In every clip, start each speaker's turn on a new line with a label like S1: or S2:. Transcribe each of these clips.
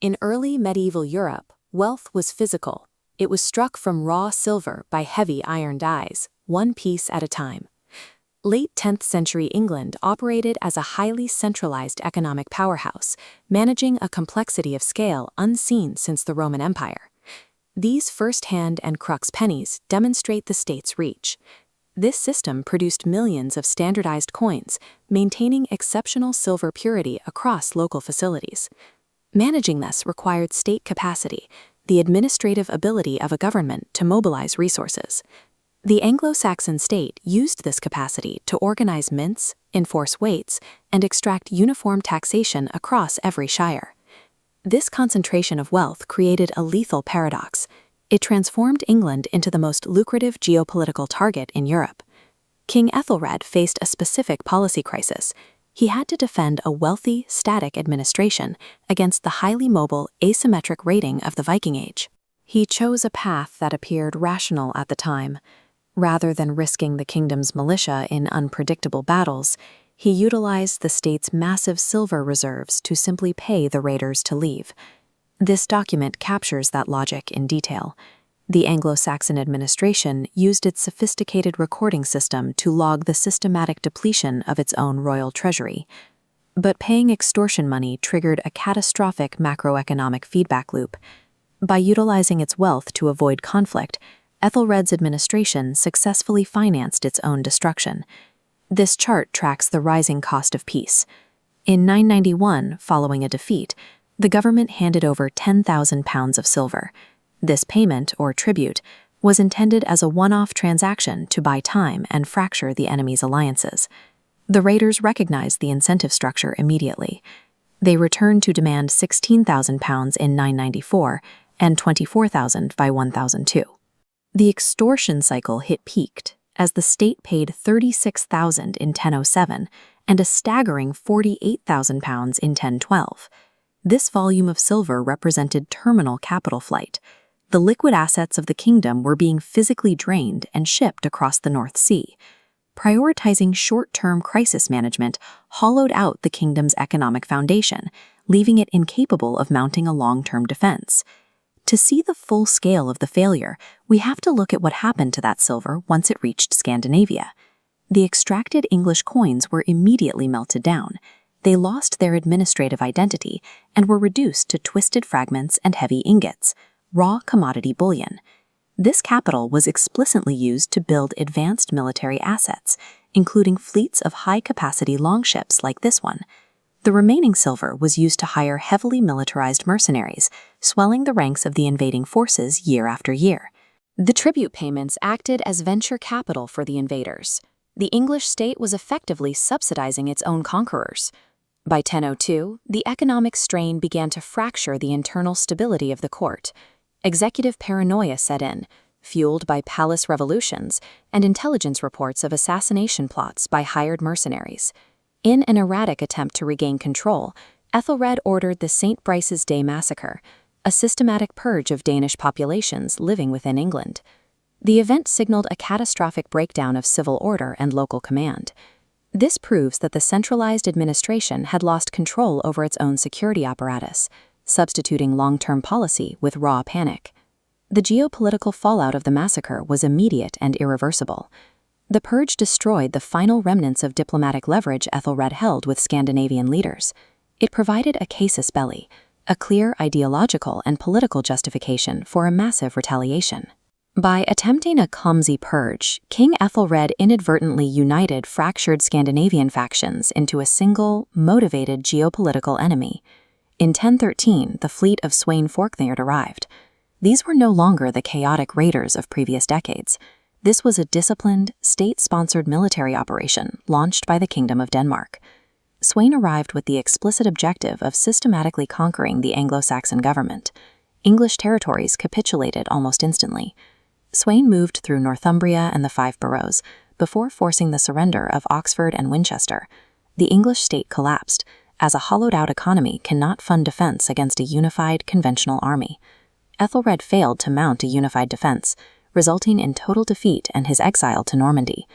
S1: In early medieval Europe, wealth was physical. It was struck from raw silver by heavy iron dies, one piece at a time. Late 10th century England operated as a highly centralized economic powerhouse, managing a complexity of scale unseen since the Roman Empire. These first-hand and crux pennies demonstrate the state's reach. This system produced millions of standardized coins, maintaining exceptional silver purity across local facilities. Managing this required state capacity, the administrative ability of a government to mobilize resources. The Anglo-Saxon state used this capacity to organize mints, enforce weights, and extract uniform taxation across every shire. This concentration of wealth created a lethal paradox. It transformed England into the most lucrative geopolitical target in Europe. King Æthelred faced a specific policy crisis. He had to defend a wealthy, static administration against the highly mobile, asymmetric raiding of the Viking Age. He chose a path that appeared rational at the time. Rather than risking the kingdom's militia in unpredictable battles, he utilized the state's massive silver reserves to simply pay the raiders to leave. This document captures that logic in detail. The Anglo-Saxon administration used its sophisticated recording system to log the systematic depletion of its own royal treasury. But paying extortion money triggered a catastrophic macroeconomic feedback loop. By utilizing its wealth to avoid conflict, Æthelred's administration successfully financed its own destruction. This chart tracks the rising cost of peace. In 991, following a defeat, the government handed over 10,000 pounds of silver. This payment, or tribute, was intended as a one-off transaction to buy time and fracture the enemy's alliances. The raiders recognized the incentive structure immediately. They returned to demand 16,000 pounds in 994 and 24,000 by 1002. The extortion cycle hit peaked as the state paid 36,000 in 1007 and a staggering 48,000 pounds in 1012. This volume of silver represented terminal capital flight. The liquid assets of the kingdom were being physically drained and shipped across the North Sea. Prioritizing short-term crisis management hollowed out the kingdom's economic foundation, leaving it incapable of mounting a long-term defense. To see the full scale of the failure, we have to look at what happened to that silver once it reached Scandinavia. The extracted English coins were immediately melted down. They lost their administrative identity and were reduced to twisted fragments and heavy ingots, raw commodity bullion. This capital was explicitly used to build advanced military assets, including fleets of high-capacity longships like this one. The remaining silver was used to hire heavily militarized mercenaries, swelling the ranks of the invading forces year after year. The tribute payments acted as venture capital for the invaders. The English state was effectively subsidizing its own conquerors. By 1002, the economic strain began to fracture the internal stability of the court. Executive paranoia set in, fueled by palace revolutions and intelligence reports of assassination plots by hired mercenaries. In an erratic attempt to regain control, Æthelred ordered the St. Brice's Day Massacre, a systematic purge of Danish populations living within England. The event signaled a catastrophic breakdown of civil order and local command. This proves that the centralized administration had lost control over its own security apparatus, substituting long-term policy with raw panic. The geopolitical fallout of the massacre was immediate and irreversible. The purge destroyed the final remnants of diplomatic leverage Æthelred held with Scandinavian leaders. It provided a casus belli, a clear ideological and political justification for a massive retaliation. By attempting a clumsy purge, King Æthelred inadvertently united fractured Scandinavian factions into a single, motivated geopolitical enemy. In 1013, the fleet of Sweyn Forknard arrived. These were no longer the chaotic raiders of previous decades. This was a disciplined, state-sponsored military operation launched by the Kingdom of Denmark. Sweyn arrived with the explicit objective of systematically conquering the Anglo-Saxon government. English territories capitulated almost instantly. Sweyn moved through Northumbria and the Five Boroughs before forcing the surrender of Oxford and Winchester. The English state collapsed, as a hollowed-out economy cannot fund defense against a unified, conventional army. Æthelred failed to mount a unified defense, resulting in total defeat and his exile to Normandy.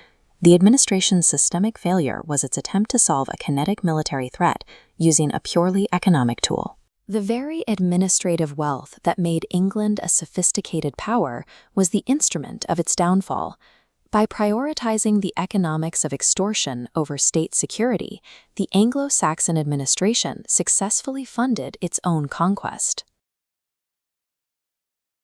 S1: The administration's systemic failure was its attempt to solve a kinetic military threat using a purely economic tool. The very administrative wealth that made England a sophisticated power was the instrument of its downfall. By prioritizing the economics of extortion over state security, the Anglo-Saxon administration successfully funded its own conquest.